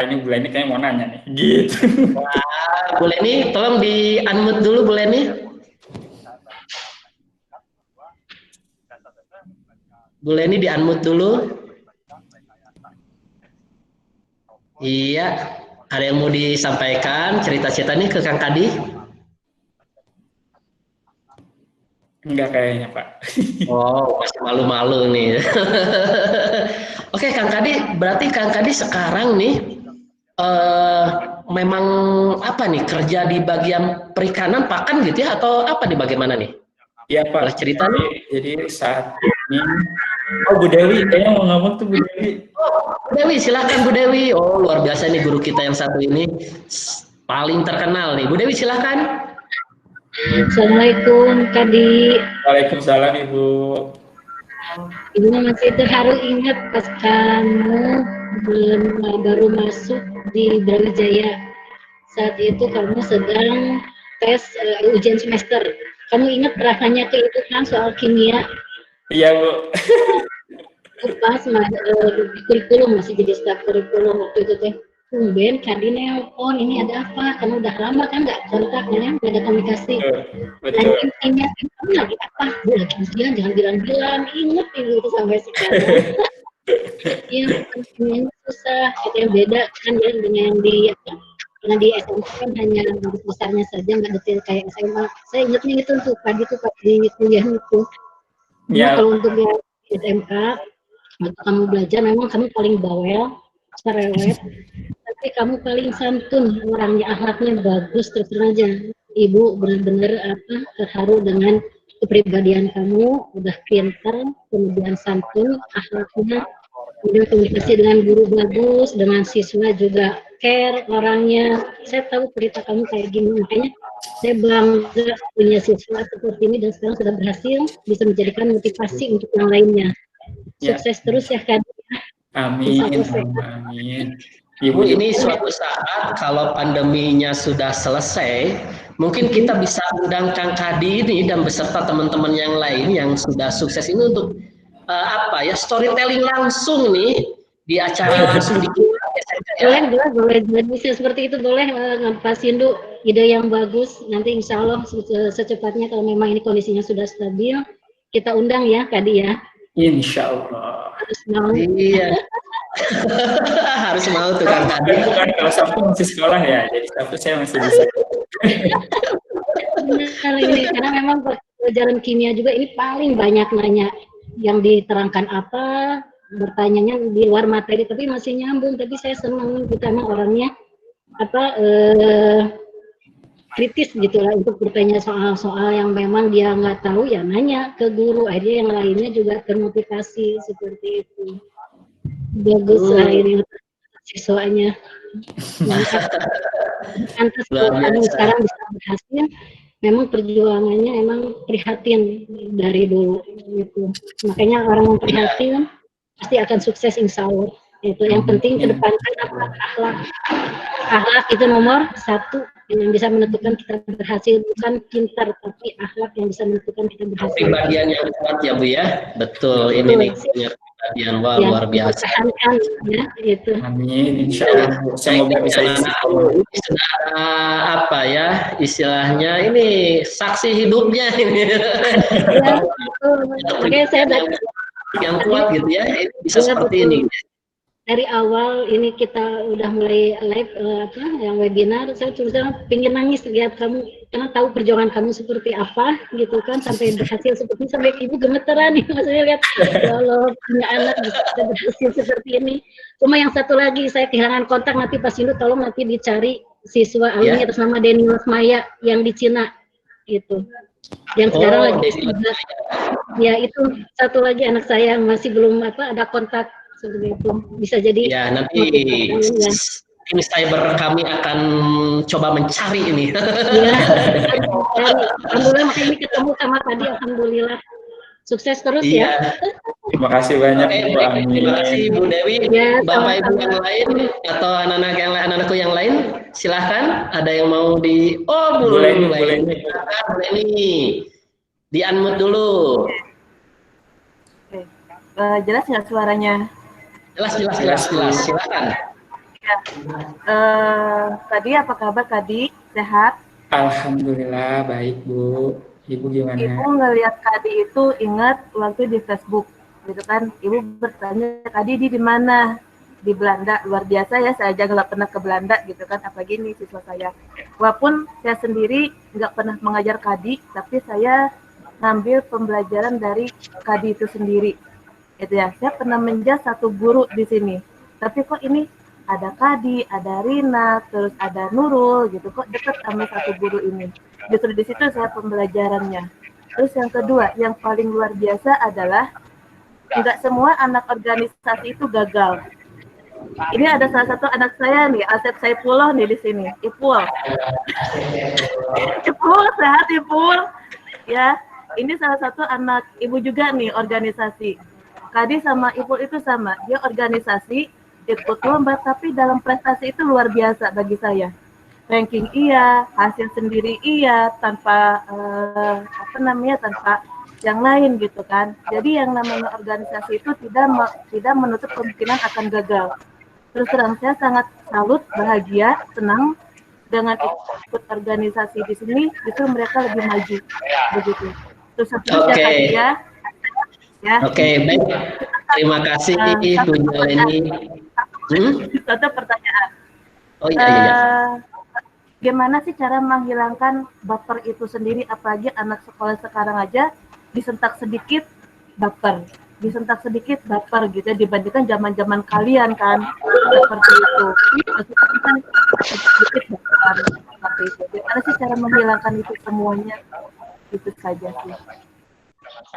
ini Bu Leni kayaknya mau nanya nih. Gitu. Wah, Bu Leni, tolong di unmute dulu Bu Leni. Bu Leni di unmute dulu. Iya, ada yang mau disampaikan cerita-cerita nih ke Kang Kadi? Enggak kayaknya Pak. Oh, masih malu-malu nih. Oke, Kang Kadi, berarti Kang Kadi sekarang nih memang apa nih, kerja di bagian perikanan, pakan gitu ya, atau apa nih, bagaimana nih? Iya Pak. Cerita nih. Jadi saat ini, Bu Dewi, kayaknya mau ngomong tuh Bu Dewi. Oh, Bu Dewi, silakan Bu Dewi. Oh luar biasa nih guru kita yang satu ini. paling terkenal nih. Bu Dewi silahkan. Assalamualaikum Kadi. Waalaikumsalam Ibu. Ibu masih terharu ingat pas kamu baru masuk di Brawijaya. Saat itu kamu sedang tes ujian semester. Kamu ingat rasanya ke itu kan soal kimia? Iya Bu. Pas di kurikulum masih jadi staf kurikulum waktu itu teh. Tumben Kadi nelpon, ini ada apa? Kamu udah lama kan nggak kontak, ya? Nggak ada komunikasi. Dan Betul. intinya kamu lagi apa? Bu lagi ujian, jangan bilang-bilang. Ingat itu sampai sekarang. Iya, kimia susah. Itu yang beda kan ya dengan yang di karena di SMP kan hanya garis besarnya saja, nggak detail kayak SMA. Saya ingatnya itu tuh Kadi tuh pas di kuliah itu. Ya. Kalau untuk yang SMK, waktu kamu belajar memang kamu paling bawel, cerewet, tapi kamu paling santun, orangnya akhlaknya bagus, terus terang aja. Ibu benar-benar terharu dengan kepribadian kamu, udah pintar, kemudian santun, akhlaknya, kemudian komunikasi dengan guru bagus, dengan siswa juga care orangnya. Saya tahu cerita kamu kayak gini, makanya saya bangga punya siswa seperti ini dan sekarang sudah berhasil bisa menjadikan motivasi untuk yang lainnya. Sukses terus ya Kak. Amin. Amin. Ibu, ini suatu saat kalau pandeminya sudah selesai, mungkin kita bisa undang Kang Kadi ini dan beserta teman-teman yang lain yang sudah sukses ini untuk storytelling langsung nih di acara langsung di boleh bisa seperti itu, boleh Pak Sindu, ide yang bagus. Nanti insya Allah secepatnya kalau memang ini kondisinya sudah stabil, kita undang ya Kadi ya. Insya Allah. Harus mau. Iya. Harus mau tuh Kang Kadi. Bukan kalau Sabtu masih sekolah ya, jadi Sabtu saya masih bisa. Benar ini karena memang pelajaran kimia juga ini paling banyak nanya yang diterangkan apa, bertanyanya di luar materi tapi masih nyambung. Tapi saya senang kita emang orangnya kritis gitulah untuk bertanya soal-soal yang memang dia nggak tahu ya nanya ke guru aja, yang lainnya juga termotivasi seperti itu. Bagus lah ini siswanya. Pantas kalau kamu sekarang bisa berhasil, memang perjuangannya emang prihatin dari dulu gitu. Makanya orang yang prihatin pasti akan sukses insya Allah. Itu yang penting kedepankan akhlak. Akhlak itu nomor satu yang bisa menentukan kita berhasil, bukan pintar tapi akhlak yang bisa menentukan kita berhasil. Kepribadian yang kuat ya Bu ya, betul. Ini nih kepribadian luar biasa. Ya, itu. Amin, insya Allah. Semoga bisa istilahnya ini saksi hidupnya ini. Ya, makanya saya yang kuat gitu ya, bisa seperti ini. Dari awal ini kita udah mulai live yang webinar, saya terus terang pingin nangis lihat kamu karena tahu perjuangan kamu seperti apa gitu kan, sampai berhasil seperti ini, sampai ibu gemeteran nih maksudnya lihat ya Allah punya anak bisa berhasil seperti ini. Cuma yang satu lagi saya kehilangan kontak, nanti Pak Sindu tolong nanti dicari siswa alumni atas nama Daniel Maya yang di Cina itu. Yang sekarang lagi ya itu satu lagi anak saya yang masih belum ada kontak. Seperti itu bisa jadi ya nanti tim cyber kami akan coba mencari ini. Ya, alhamdulillah makanya ini ketemu sama tadi, alhamdulillah sukses terus ya. Terima kasih banyak Bu. Terima kasih Bu Dewi. Ya, Bapak Ibu yang lain atau anak-anakku yang lain silahkan, ada yang mau boleh nih di unmute dulu. Jelas nggak suaranya? Jelas. Silakan. Ya. Tadi apa kabar Kadi? Sehat? Alhamdulillah baik Bu. Ibu gimana? Ibu ngelihat Kadi itu ingat waktu di Facebook, gitu kan? Ibu bertanya Kadi di mana? Di Belanda. Luar biasa ya, saya aja nggak pernah ke Belanda gitu kan, apalagi nih siswa saya. Walaupun saya sendiri nggak pernah mengajar Kadi, tapi saya ngambil pembelajaran dari Kadi itu sendiri. Itu ya, saya pernah menjadi satu guru di sini. Tapi kok ini ada Kadi, ada Rina, terus ada Nurul gitu, kok dekat sama satu guru ini. Justru di situ saya pembelajarannya. Terus yang kedua, yang paling luar biasa adalah nggak semua anak organisasi itu gagal. Ini ada salah satu anak saya nih, Asep Saifullah nih di sini. Ipul. Ipul, sehat Ipul. Ya, ini salah satu anak ibu juga nih organisasi. Kadi sama Ipul itu sama, dia organisasi, ikut lomba, tapi dalam prestasi itu luar biasa bagi saya. Ranking iya, hasil sendiri iya, tanpa tanpa yang lain gitu kan. Jadi yang namanya organisasi itu tidak menutup kemungkinan akan gagal. Terus terang saya sangat salut, bahagia, senang dengan ikut organisasi di sini, itu mereka lebih maju begitu. Terus Oke. ya. Oke, baik. Terima kasih Bu Jeleni. Satu pertanyaan. Oh iya. Gimana sih cara menghilangkan baper itu sendiri, apalagi anak sekolah sekarang aja disentak sedikit baper gitu ya, dibandingkan zaman-zaman kalian kan seperti itu. Kan sedikit baper seperti itu. Gimana sih cara menghilangkan itu semuanya? Itu saja sih.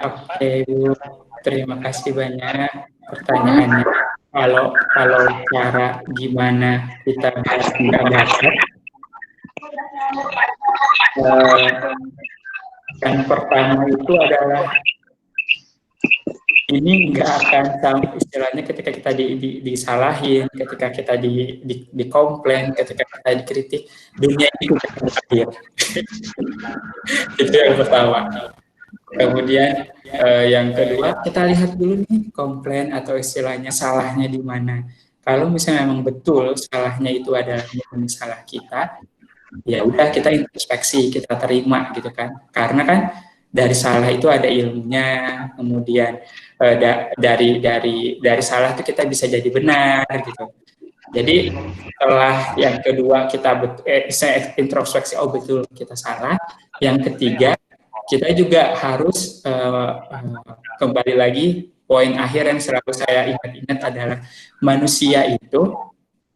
Oke, Bu. Terima kasih banyak pertanyaannya. Kalau cara gimana kita nggak dapat, yang pertama itu adalah ini nggak akan sama, istilahnya ketika kita disalahin, ketika kita dikomplain, ketika kita dikritik, dunia ini tidak berakhir. Itu yang pertama. Kemudian yang kedua, kita lihat dulu nih komplain atau istilahnya salahnya di mana. Kalau misalnya memang betul salahnya itu adalah salah kita, ya udah kita introspeksi, kita terima gitu kan. Karena kan dari salah itu ada ilmunya, kemudian dari salah itu kita bisa jadi benar gitu. Jadi setelah yang kedua kita saya introspeksi, oh betul kita salah. Yang ketiga, kita juga harus kembali lagi poin akhir yang selalu saya ingat-ingat adalah manusia itu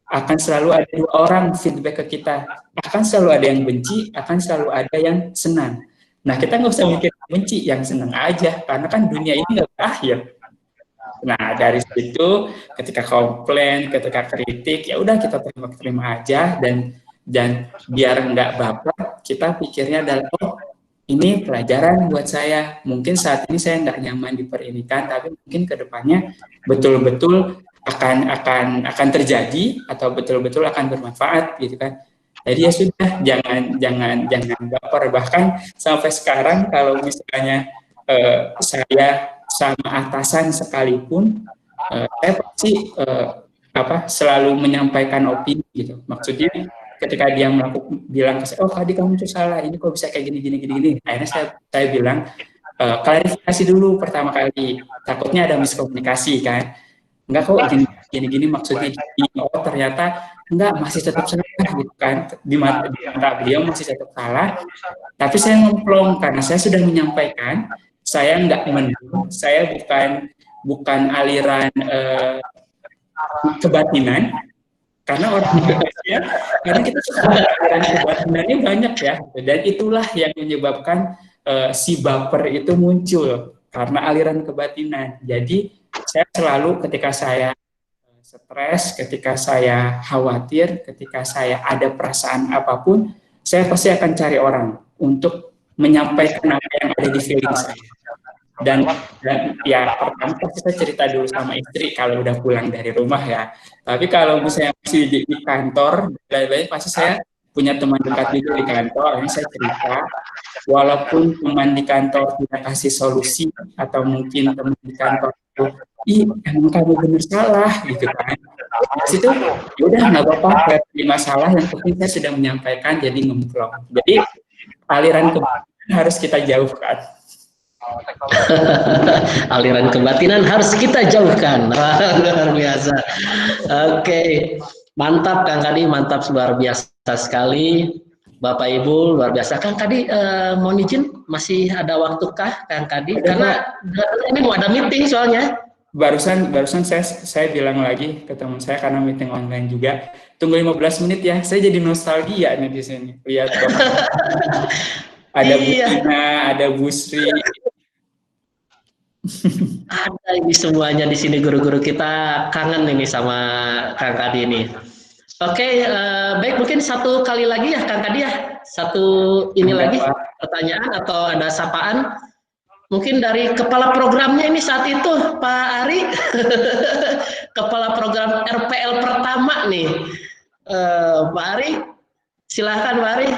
akan selalu ada dua orang feedback ke kita, akan selalu ada yang benci, akan selalu ada yang senang. Nah kita nggak usah mikir benci, yang senang aja, karena kan dunia ini nggak berakhir. Nah dari situ ketika komplain, ketika kritik, ya udah kita terima aja dan biar nggak baper, kita pikirnya adalah oh ini pelajaran buat saya. Mungkin saat ini saya nggak nyaman di perinikan, tapi mungkin kedepannya betul-betul akan terjadi atau betul-betul akan bermanfaat gitu kan. Jadi ya sudah, jangan baper. Bahkan sampai sekarang kalau misalnya saya sama atasan sekalipun, saya pasti selalu menyampaikan opini gitu. Maksudnya ketika dia bilang ke saya, oh tadi kamu tuh salah, ini kok bisa kayak gini. Akhirnya saya bilang, klarifikasi dulu pertama kali, takutnya ada miskomunikasi kan. Enggak kok gini maksudnya gini. Oh ternyata enggak, masih tetap salah gitu kan. Di mata beliau masih tetap salah, tapi saya ngomplong karena saya sudah menyampaikan, saya enggak mendung, saya bukan aliran kebatinan. Karena orang Indonesia, karena kita aliran kebatinannya banyak ya, dan itulah yang menyebabkan si baper itu muncul karena aliran kebatinan. Jadi saya selalu ketika saya stres, ketika saya khawatir, ketika saya ada perasaan apapun, saya pasti akan cari orang untuk menyampaikan apa yang ada di feeling saya. Dan ya pertama pasti saya cerita dulu sama istri kalau udah pulang dari rumah ya. Tapi kalau misalnya masih di kantor, lain-lain pasti saya punya teman dekat juga di kantor, yang saya cerita. Walaupun teman di kantor tidak kasih solusi atau mungkin teman di kantor itu, emang kamu benar salah gitu kan. Di situ udah nggak apa-apa, terima masalah, yang penting saya sudah menyampaikan jadi ngemplong. Jadi aliran kebatinan harus kita jauhkan. Aliran kebatinan harus kita jauhkan. Luar biasa. Oke, mantap Kang Kadi, mantap, luar biasa sekali. Bapak Ibu luar biasa. Kang Kadi, mohon izin masih ada waktukah Kang Kadi? Karena ini mau ada meeting soalnya. Barusan saya bilang lagi ke teman saya karena meeting online juga. Tunggu 15 menit ya. Saya jadi nostalgia nih di sini. Lihat ada Bu Tina, ada Bu Sri. Ada ini semuanya di sini guru-guru kita kangen ini sama Kang Kadi ini. Oke, baik mungkin satu kali lagi ya Kang Kadi ya. Satu ini Mantap, lagi Pak. pertanyaan atau ada sapaan. Mungkin dari kepala programnya ini saat itu Pak Ari. Kepala program RPL pertama nih. Pak Ari, silahkan Pak Ari.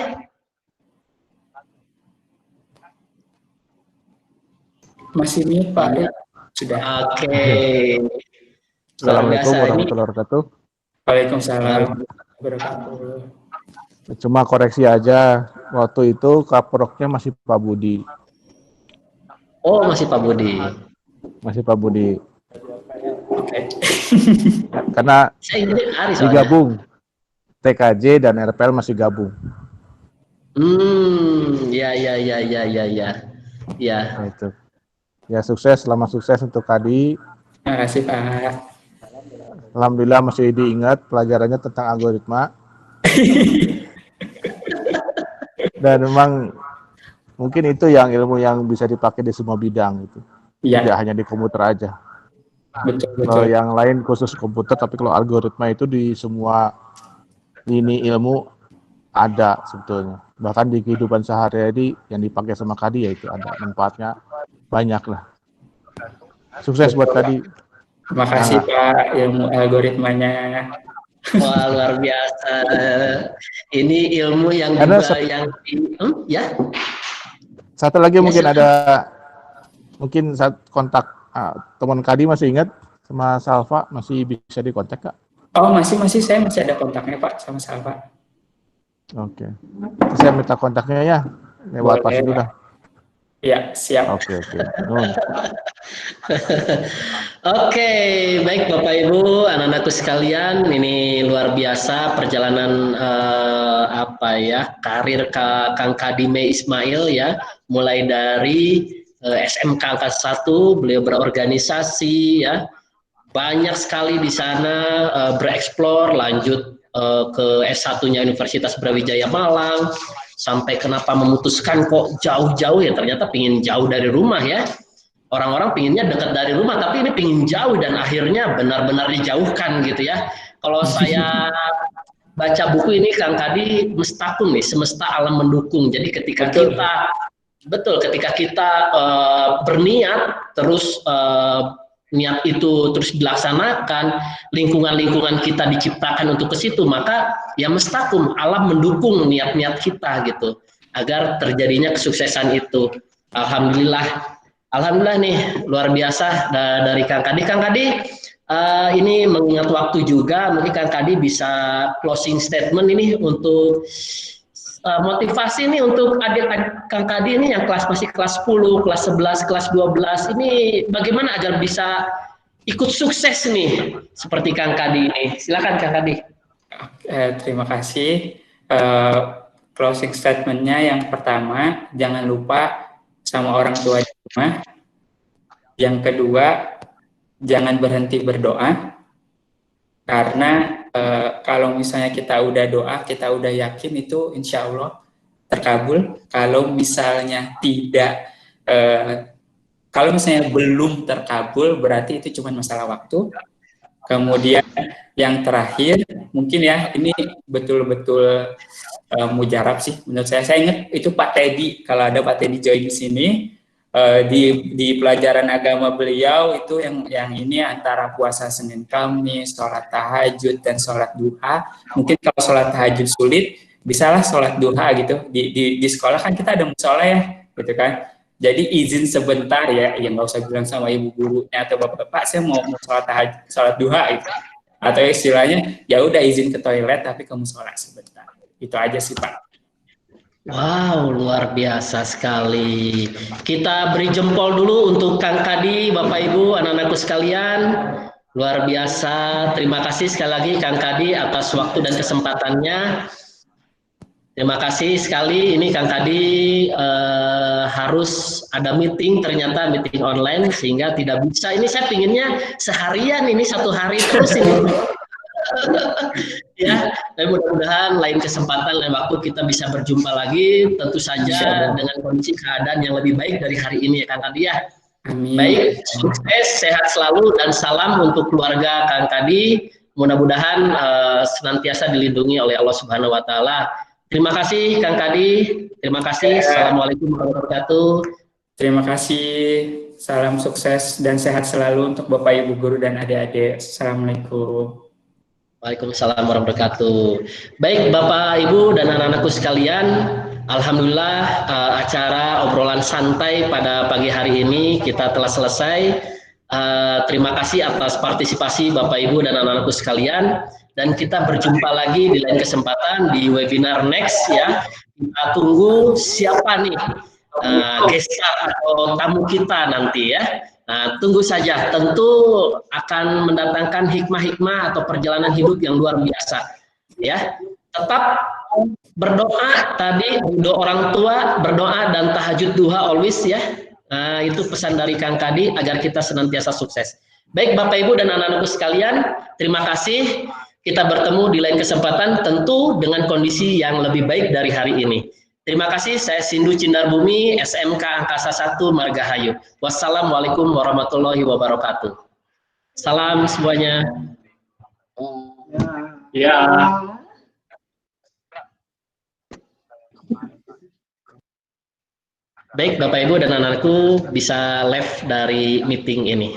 Masih mute Pak Ari. Sudah. Oke. Assalamualaikum Luar biasa ini. warahmatullahi wabarakatuh. Waalaikumsalam warahmatullahi wabarakatuh. Cuma koreksi aja, waktu itu kaproknya masih Pak Budi. Oh, masih Pak Budi. Masih Pak Budi. Oke. Karena Saya ingin Ari soalnya. digabung. TKJ dan RPL masih gabung. Ya. Nah, itu. Ya sukses, selamat sukses untuk Kadi. Terima kasih Pak. Alhamdulillah masih diingat pelajarannya tentang algoritma. Dan memang mungkin itu yang ilmu yang bisa dipakai di semua bidang itu. Iya. Tidak hanya di komputer aja. Betul. Kalau yang lain khusus komputer, tapi kalau algoritma itu di semua lini ilmu ada sebetulnya. Bahkan di kehidupan sehari-hari yang dipakai sama Kadi ya itu ada manfaatnya banyak lah. Sukses buat Kadi. Terima kasih Pak, ilmu algoritmanya. Wah, luar biasa. Ini ilmu yang Karena juga yang ya. Satu lagi Ya, mungkin silakan. ada saat kontak teman Kadi masih ingat sama Salva masih bisa dikontak Kak? Oh masih saya masih ada kontaknya Pak sama Salva. Oke. Saya minta kontaknya ya lewat Pak dulu dah. Iya siap. Oke. Oke, baik Bapak Ibu, anak-anakku sekalian, ini luar biasa perjalanan karir Kang Kadime Ismail ya, mulai dari SMK angkatan 1, beliau berorganisasi ya, banyak sekali di sana bereksplor, lanjut ke S1-nya Universitas Brawijaya Malang, sampai kenapa memutuskan kok jauh-jauh ya, ternyata pingin jauh dari rumah ya. Orang-orang pinginnya dekat dari rumah, tapi ini pingin jauh dan akhirnya benar-benar dijauhkan gitu ya. Kalau saya baca buku ini Kang Kadi mustaqim nih, semesta alam mendukung. Jadi ketika ketika kita berniat terus niat itu terus dilaksanakan, lingkungan-lingkungan kita diciptakan untuk ke situ, maka ya mustaqim alam mendukung niat-niat kita gitu agar terjadinya kesuksesan itu. Alhamdulillah nih luar biasa dari Kang Kadi. Kang Kadi ini mengingat waktu juga, mungkin Kang Kadi bisa closing statement ini untuk motivasi nih untuk adik-adik Kang Kadi ini yang masih kelas 10, kelas 11, kelas 12 ini bagaimana agar bisa ikut sukses nih seperti Kang Kadi ini. Silakan Kang Kadi. Terima kasih. Closing statement-nya yang pertama, jangan lupa sama orang tua di rumah. Yang kedua, jangan berhenti berdoa. Karena kalau misalnya kita udah doa, kita udah yakin itu insya Allah terkabul. Kalau misalnya kalau misalnya belum terkabul, berarti itu cuma masalah waktu. Kemudian yang terakhir, mungkin ya ini betul-betul mujarab sih menurut saya. Saya ingat itu Pak Teddy, kalau ada Pak Teddy join di sini di pelajaran agama beliau itu yang ini antara puasa Senin Kamis, sholat tahajud dan sholat duha. Mungkin kalau sholat tahajud sulit, bisalah sholat duha gitu. Di sekolah kan kita ada musola ya, gitu kan. Jadi izin sebentar ya, nggak usah bilang sama ibu gurunya atau bapak, saya mau sholat duha gitu. Atau istilahnya ya udah izin ke toilet tapi kamu sholat sebentar. Itu aja sih Pak. Wow, luar biasa sekali. Kita beri jempol dulu untuk Kang Kadi, Bapak Ibu, anak-anakku sekalian. Luar biasa. Terima kasih sekali lagi Kang Kadi atas waktu dan kesempatannya. Terima kasih sekali. Ini Kang Kadi harus ada meeting, ternyata meeting online sehingga tidak bisa. Ini saya pinginnya seharian, ini satu hari terus ini. Ya, tapi mudah-mudahan lain kesempatan, lain waktu kita bisa berjumpa lagi, tentu saja dengan kondisi keadaan yang lebih baik dari hari ini ya Kang Kadi ya. Amin. Baik, sukses, sehat selalu, dan salam untuk keluarga Kang Kadi. Mudah-mudahan senantiasa dilindungi oleh Allah Subhanahu wa Ta'ala. Terima kasih Kang Kadi. Terima kasih. Assalamualaikum warahmatullahi wabarakatuh. Terima kasih. Salam sukses dan sehat selalu untuk Bapak Ibu guru dan adik-adik. Assalamualaikum. Waalaikumsalam warahmatullahi wabarakatuh. Baik Bapak, Ibu, dan anak-anakku sekalian, alhamdulillah acara obrolan santai pada pagi hari ini kita telah selesai. Terima kasih atas partisipasi Bapak, Ibu, dan anak-anakku sekalian. Dan kita berjumpa lagi di lain kesempatan di webinar next ya. Kita tunggu siapa nih gestar atau tamu kita nanti ya. Nah, tunggu saja, tentu akan mendatangkan hikmah-hikmah atau perjalanan hidup yang luar biasa. Ya, tetap berdoa tadi, doa orang tua, berdoa dan tahajud duha always ya. Nah, itu pesan dari Kang Kadi agar kita senantiasa sukses. Baik Bapak Ibu dan anak-anakku sekalian, terima kasih. Kita bertemu di lain kesempatan tentu dengan kondisi yang lebih baik dari hari ini. Terima kasih, saya Sindu Cindar Bumi, SMK Angkasa 1 Margahayu. Wassalamualaikum warahmatullahi wabarakatuh. Salam semuanya. Ya. Baik, Bapak Ibu dan anak-anakku bisa live dari meeting ini.